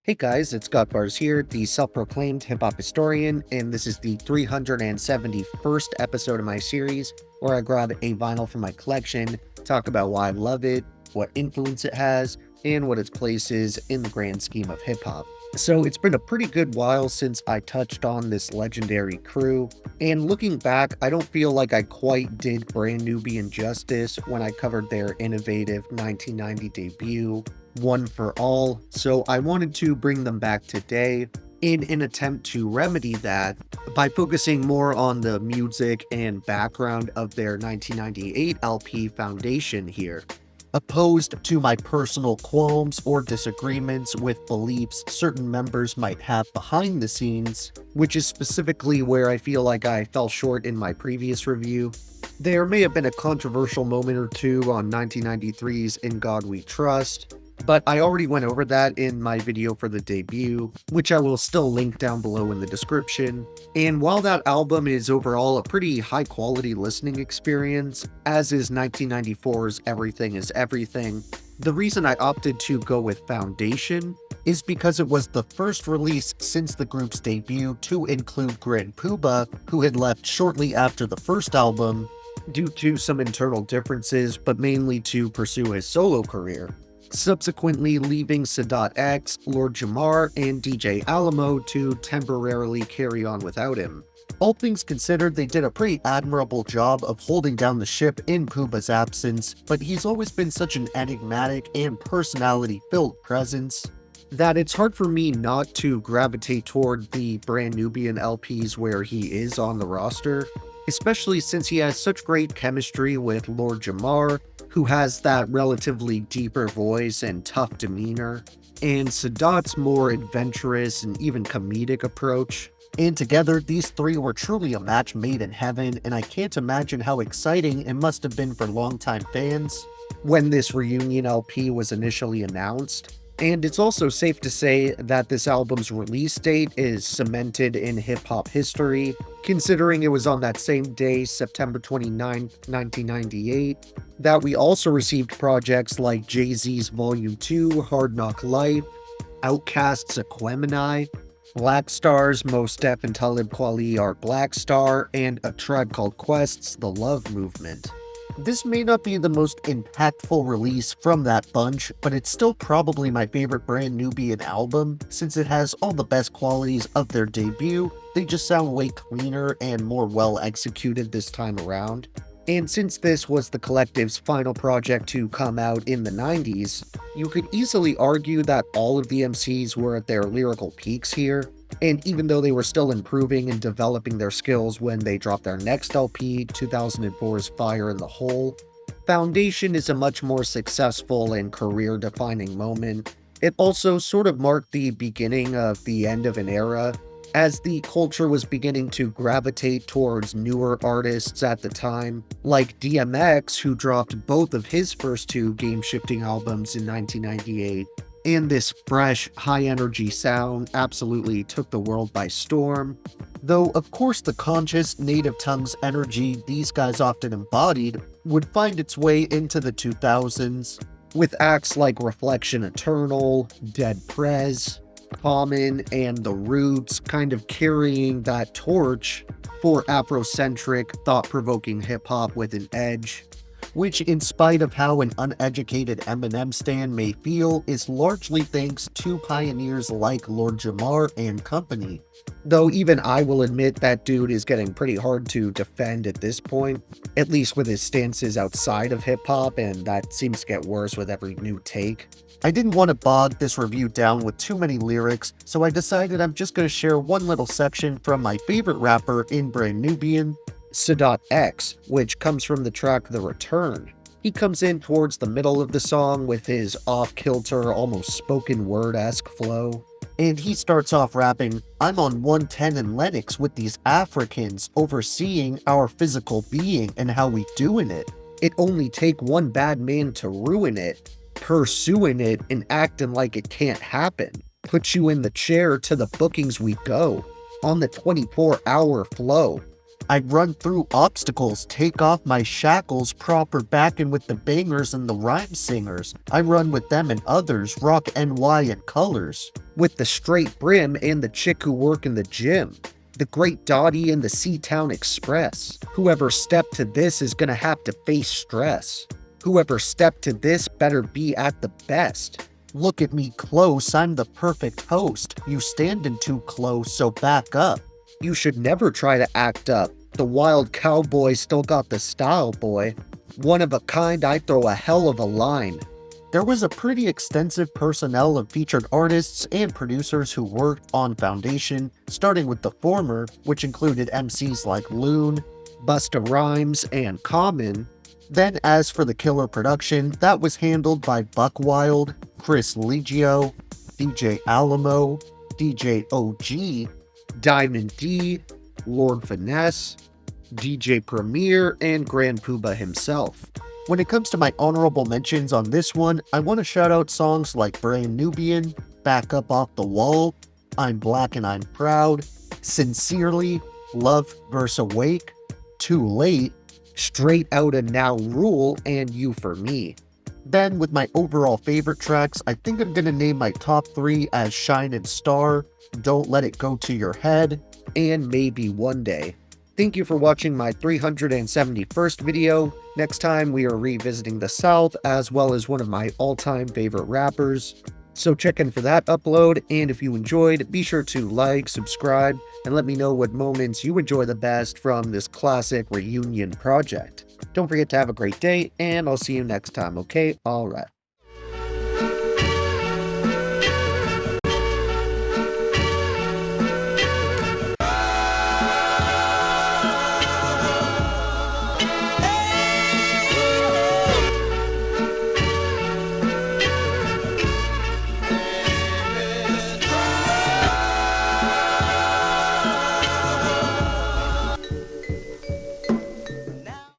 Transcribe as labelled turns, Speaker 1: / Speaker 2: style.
Speaker 1: Hey guys, it's Scott Bars here, the self-proclaimed hip-hop historian, and this is the 371st episode of my series, where I grab a vinyl from my collection, talk about why I love it, what influence it has, and what its place is in the grand scheme of hip-hop. So it's been a pretty good while since I touched on this legendary crew, and looking back, I don't feel like I quite did Brand Nubian justice when I covered their innovative 1990 debut, One for All, so I wanted to bring them back today in an attempt to remedy that by focusing more on the music and background of their 1998 LP Foundation here, opposed to my personal qualms or disagreements with beliefs certain members might have behind the scenes, which is specifically where I feel like I fell short in my previous review. There may have been a controversial moment or two on 1993's In God We Trust, but I already went over that in my video for the debut, which I will still link down below in the description. And while that album is overall a pretty high quality listening experience, as is 1994's Everything is Everything, the reason I opted to go with Foundation is because it was the first release since the group's debut to include Grand Puba, who had left shortly after the first album due to some internal differences, but mainly to pursue his solo career, subsequently leaving Sadat X, Lord Jamar, and DJ Alamo to temporarily carry on without him. All things considered, they did a pretty admirable job of holding down the ship in Puba's absence, but he's always been such an enigmatic and personality-filled presence that it's hard for me not to gravitate toward the Brand Nubian LPs where he is on the roster, especially since he has such great chemistry with Lord Jamar, who has that relatively deeper voice and tough demeanor, and Sadat's more adventurous and even comedic approach. And together, these three were truly a match made in heaven, and I can't imagine how exciting it must have been for longtime fans when this reunion LP was initially announced. And it's also safe to say that this album's release date is cemented in hip-hop history, considering it was on that same day, September 29, 1998, that we also received projects like Jay-Z's Volume 2, Hard Knock Life, Outkast's Aquemini, Black Star's Mos Def and Talib Kweli are Black Star, and A Tribe Called Quest's The Love Movement. This may not be the most impactful release from that bunch, but it's still probably my favorite Brand Nubian album, since it has all the best qualities of their debut. They just sound way cleaner and more well executed this time around. And since this was the collective's final project to come out in the 90s, you could easily argue that all of the MCs were at their lyrical peaks here, and even though they were still improving and developing their skills when they dropped their next LP, 2004's Fire in the Hole, Foundation is a much more successful and career-defining moment. It also sort of marked the beginning of the end of an era, as the culture was beginning to gravitate towards newer artists at the time, like DMX, who dropped both of his first two game-shifting albums in 1998, and this fresh, high-energy sound absolutely took the world by storm. Though, of course, the conscious, native tongues energy these guys often embodied would find its way into the 2000s, with acts like Reflection Eternal, Dead Prez, Common, and The Roots kind of carrying that torch for Afrocentric, thought-provoking hip-hop with an edge, which, in spite of how an uneducated Eminem stan may feel, is largely thanks to pioneers like Lord Jamar and company. Though even I will admit that dude is getting pretty hard to defend at this point, at least with his stances outside of hip-hop, and that seems to get worse with every new take. I didn't want to bog this review down with too many lyrics, so I decided I'm just going to share one little section from my favorite rapper in Brand Nubian, Sadat X, which comes from the track The Return. He comes in towards the middle of the song with his off-kilter, almost spoken word-esque flow, and he starts off rapping, "I'm on 110 and Lennox with these Africans, overseeing our physical being and how we doing it. It only take one bad man to ruin it, pursuing it and acting like it can't happen. Put you in the chair, to the bookings we go, on the 24-hour flow. I'd run through obstacles, take off my shackles, proper backin' with the bangers and the rhyme singers. I run with them and others, rock NY in colors. With the straight brim and the chick who work in the gym. The Great Dottie and the Seatown Express. Whoever stepped to this is gonna have to face stress. Whoever stepped to this better be at the best. Look at me close, I'm the perfect host. You standing too close, so back up. You should never try to act up. The wild cowboy still got the style, boy. One of a kind, I throw a hell of a line. There was a pretty extensive personnel of featured artists and producers who worked on Foundation, starting with the former, which included MCs like Loon, Busta Rhymes, and Common. Then as for the killer production, that was handled by Buck Wild, Chris Legio, DJ Alamo, DJ OG, Diamond D, Lord Finesse, DJ Premier, and Grand Poobah himself. When it comes to my honorable mentions on this one, I want to shout out songs like Brand Nubian, Back Up Off the Wall, I'm Black and I'm Proud, Sincerely, Love vs. Awake, Too Late, Straight Outta Now Rule, and You For Me. Then, with my overall favorite tracks, I think I'm gonna name my top 3 as Shine and Star, Don't Let It Go to Your Head, and Maybe One Day. Thank you for watching my 371st video. Next time we are revisiting the South, as well as one of my all-time favorite rappers. So check in for that upload, and if you enjoyed, be sure to like, subscribe, and let me know what moments you enjoy the best from this classic reunion project. Don't forget to have a great day, and I'll see you next time, okay? Alright.